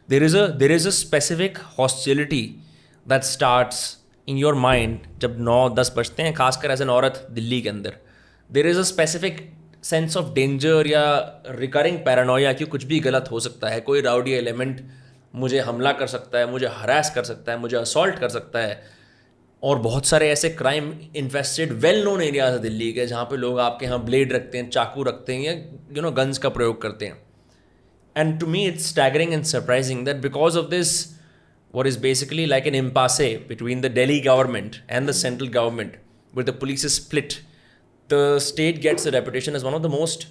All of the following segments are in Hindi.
there is a specific hostility that starts in your mind जब 9-10 बजते हैं, खासकर एज एन औरत दिल्ली के अंदर. there is a specific sense of danger या रिकरिंग पैरानोया कि कुछ भी गलत हो सकता है, कोई राउडी एलिमेंट मुझे हमला कर सकता है, मुझे हरास कर सकता है, मुझे असॉल्ट कर सकता है. और बहुत सारे ऐसे crime infested well known areas है दिल्ली के जहाँ पे लोग आपके यहाँ ब्लेड रखते हैं, चाकू रखते हैं या गन्स का प्रयोग करते हैं. And to me it's staggering and surprising that because of this what is basically like an impasse between the Delhi government and the central government, where the police is split, the state gets a reputation as one of the most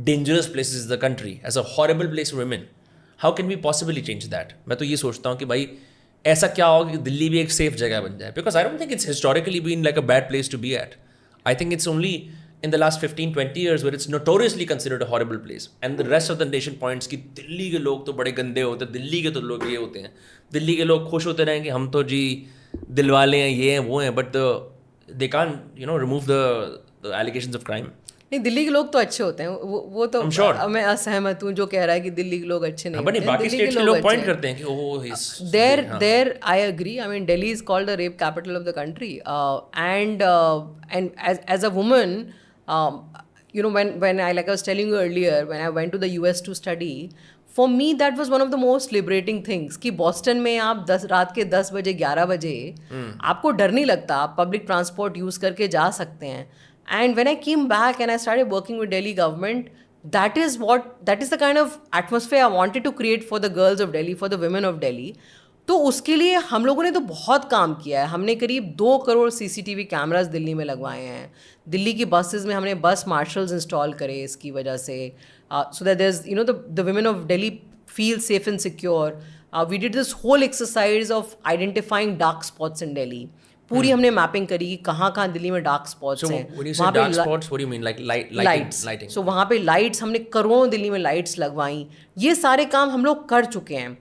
dangerous places in the country, as a horrible place for women. How can we possibly change that? मैं तो ये सोचता हूँ कि भाई ऐसा क्या होगा कि दिल्ली भी एक सेफ जगह बन जाए, because I don't think it's historically been like a bad place to be at. I think it's only in the last 15-20 years where it's notoriously considered a horrible place, and the rest of the nation points कि दिल्ली के लोग तो बड़े गंदे होते हैं, दिल्ली के तो लोग ये होते हैं, दिल्ली के लोग खुश होते रहें कि हम तो जी दिल वाले हैं, ये हैं वो हैं, but they can't remove the allegations of crime. नहीं, दिल्ली के लोग तो अच्छे होते हैं, वो तो sure. मैं असहमत हूँ जो कह रहा है कि दिल्ली के लोग अच्छे नहीं होते हैं. बाकी स्टेट्स के लोग पॉइंट करते हैं कि ओह there I agree. I mean, Delhi is called the rape capital of the country, and as a woman, when I, like I was telling you earlier, when I went to the US to study, for me that was one of the most liberating things कि बॉस्टन में आप रात के 10 बजे 11 बजे आपको डर नहीं लगता, आप पब्लिक ट्रांसपोर्ट यूज़ करके जा सकते हैं. And when I came back and I started working with Delhi government, that is the kind of atmosphere I wanted to create for the girls of Delhi, for the women of Delhi. तो उसके लिए हम लोगों ने तो बहुत काम किया है. हमने करीब 2 करोड़ CCTV कैमरास दिल्ली में लगवाए हैं. दिल्ली की बसेस में हमने बस मार्शल्स इंस्टॉल करे इसकी वजह से, so that there's the women of Delhi feel safe and secure. We did this whole exercise of identifying dark spots in Delhi. पूरी हमने मैपिंग करी कि कहाँ कहाँ दिल्ली में डार्क स्पॉट्स हैं. When you say dark spots, what do you mean? Like lighting? So वहाँ पे लाइट्स, हमने करोड़ों दिल्ली में लाइट्स लगवाई. ये सारे काम हम लोग कर चुके हैं.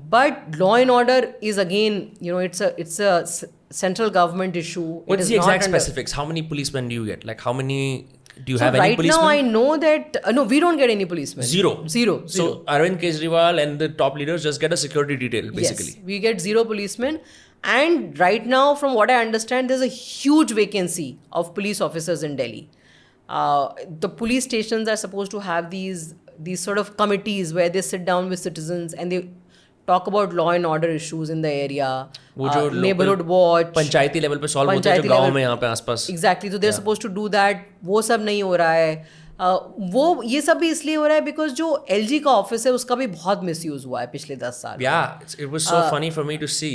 But law and order is again, it's a central government issue. What's the exact specifics? How many policemen do you get? Like how many do you have any right policemen? Now I know that no, we don't get any policemen. Zero. So Arvind Kejriwal and the top leaders just get a security detail basically. Yes, we get 0 policemen. And right now, from what I understand, there's a huge vacancy of police officers in Delhi. The police stations are supposed to have these sort of committees where they sit down with citizens and they talk about law and order issues in the area. Neighborhood watch. Panchayati level पे सॉल्व होते हैं जो गाँव में यहाँ पे आसपास. Exactly. So they're supposed to do that. वो सब नहीं हो रहा है. वो ये सब भी इसलिए हो रहा है बिकॉज जो LG का ऑफिस है उसका भी बहुत मिसयूज हुआ है पिछले 10 साल. Yeah, it was so funny for me to see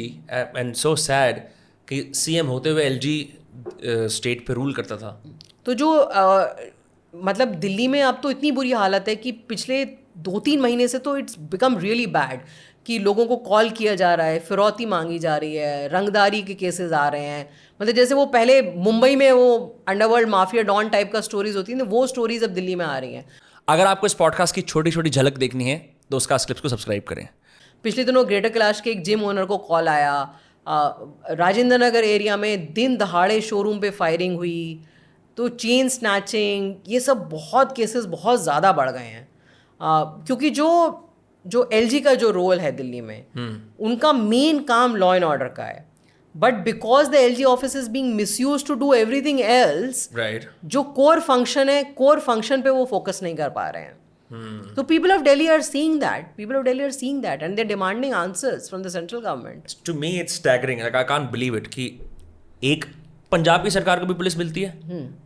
and so sad कि CM होते हुए LG स्टेट पे रूल करता था. तो जो मतलब दिल्ली में अब तो इतनी बुरी हालत है कि पिछले 2-3 महीने से तो इट्स बिकम रियली बैड कि लोगों को कॉल किया जा रहा है, फिरौती मांगी जा रही है, रंगदारी के केसेस आ रहे हैं. मतलब जैसे वो पहले मुंबई में वो अंडरवर्ल्ड माफिया डॉन टाइप का स्टोरीज होती थी, वो स्टोरीज अब दिल्ली में आ रही हैं. अगर आपको इस पॉडकास्ट की छोटी छोटी झलक देखनी है तो उसका क्लिप्स को सब्सक्राइब करें. पिछले दिनों ग्रेटर कैलाश के एक जिम ओनर को कॉल आया, राजेंद्र नगर एरिया में दिन दहाड़े शोरूम पे फायरिंग हुई. तो चेन स्नैचिंग, ये सब बहुत केसेस बहुत ज़्यादा बढ़ गए हैं क्योंकि जो LG का जो रोल है दिल्ली में, उनका मेन काम लॉ एंड ऑर्डर का है. But because the LG office is being misused to do everything else, जो कोर फंक्शन है, कोर फंक्शन पे वो फोकस नहीं कर पा रहे हैं. So people of Delhi are seeing that. And they're demanding answers from the central government. To me it's staggering. Like I can't believe it कि एक पंजाब की सरकार को भी पुलिस मिलती है,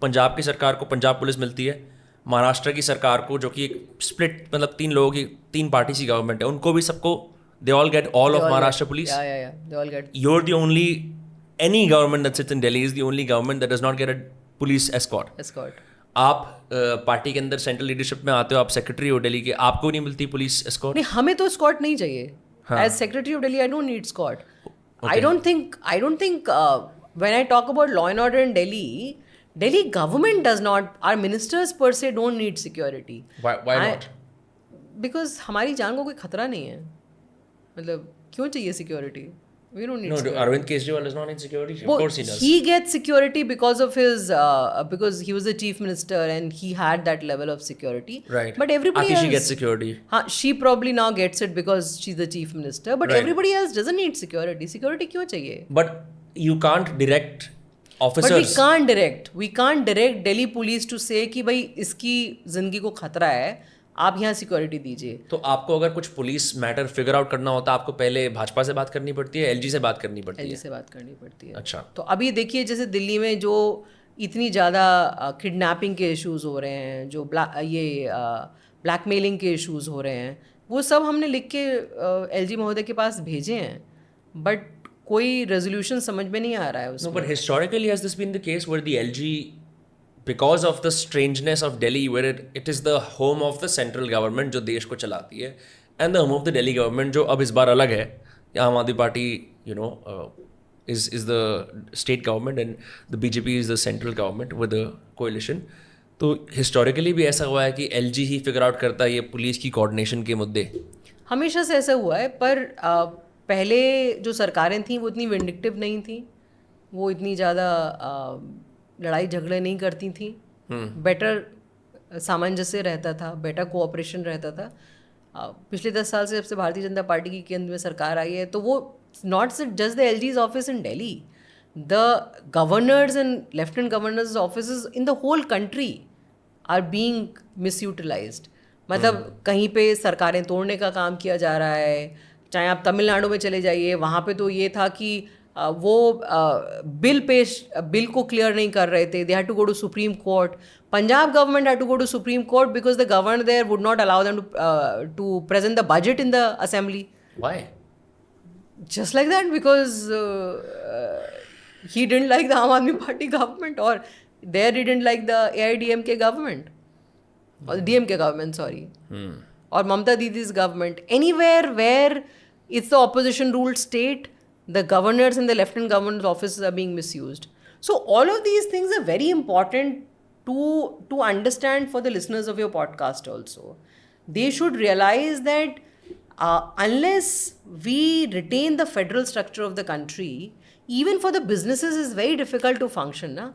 पंजाब की सरकार को पंजाब पुलिस मिलती है, महाराष्ट्र की सरकार को जो कि एक स्प्लिट मतलब 3 लोगों की 3 पार्टी की गवर्नमेंट है, उनको भी सबको they all get all of Maharashtra police. Yeah. They all get. You're the only, any government that sits in Delhi is the only government that does not get a police escort. आप पार्टी के अंदर सेंट्रल लीडरशिप में आते हो, आप सेक्रेटरी हो दिल्ली के, आपको नहीं मिलती पुलिस एस्कॉर्ट? नहीं, हमें तो एस्कॉर्ट नहीं चाहिए. As secretary of Delhi I don't need escort. I don't think when I talk about law and order in Delhi government does not, our ministers per se don't need security. Why not? Because हमारी जान को कोई खतरा नहीं है. मतलब क्यों चाहिए security? We don't need No, security. Arvind Kejriwal is not in security. Of Well, course he does. he gets security because of his because he was the chief minister and he had that level of security. Right. But everybody Atishi else gets security. she probably now gets it because she's the chief minister. But Right. everybody else doesn't need security. Security क्यों चाहिए? But you can't direct But we officers. can't direct. We can't direct Delhi police to say कि भाई इसकी जिंदगी को खतरा है, आप यहाँ सिक्योरिटी दीजिए. तो आपको अगर कुछ पुलिस मैटर फिगर आउट करना होता है आपको पहले भाजपा से बात करनी पड़ती है, एलजी से बात करनी पड़ती एलजी है. से बात करनी पड़ती है. अच्छा. तो अभी देखिए जैसे दिल्ली में जो इतनी ज़्यादा किडनैपिंग के इश्यूज हो रहे हैं, जो ब्लैकमेलिंग के इश्यूज हो रहे हैं, वो सब हमने लिख के एलजी महोदय के पास भेजे हैं, बट कोई रेजोल्यूशन समझ में नहीं आ रहा है No, उसमें. but historically has this been the case where the LG, because of the strangeness of Delhi, where it is the home of the central government जो देश को चलाती है, and the home of the Delhi government जो अब इस बार अलग है, आम आदमी party is the state government and the BJP is the central government with the coalition. तो historically भी ऐसा हुआ है कि LG ही फिगर आउट करता है ये पुलिस की कोऑर्डिनेशन के मुद्दे. हमेशा से ऐसा हुआ है, पर पहले जो सरकारें थीं वो इतनी विंडिक्टिव नहीं थी, वो इतनी ज़्यादा लड़ाई झगड़े नहीं करती थी. बेटर सामंजस्य रहता था, बेटर कोऑपरेशन रहता था. पिछले 10 साल से जब से भारतीय जनता पार्टी की केंद्र में सरकार आई है, तो वो not just the LG's office in Delhi, the governors and lieutenant governors office in the whole country are being misutilized. मतलब कहीं पे सरकारें तोड़ने का काम किया जा रहा है. चाहे आप तमिलनाडु में चले जाइए, वहाँ पे तो ये था कि वो बिल को क्लियर नहीं कर रहे थे. They had to go to supreme court. Punjab government had to go to supreme court because the governor there would not allow them to present the budget in the assembly. Why? Just like that, because he didn't like the Aam Aadmi Party government, or there he didn't like the AIDMK government, or the DMK government, sorry, or Mamata Didi's government. Anywhere where it's the opposition ruled state, the governors and the lieutenant governor's offices are being misused. So all of these things are very important to understand for the listeners of your podcast also. They should realize that unless we retain the federal structure of the country, even for the businesses, it's very difficult to function. Na?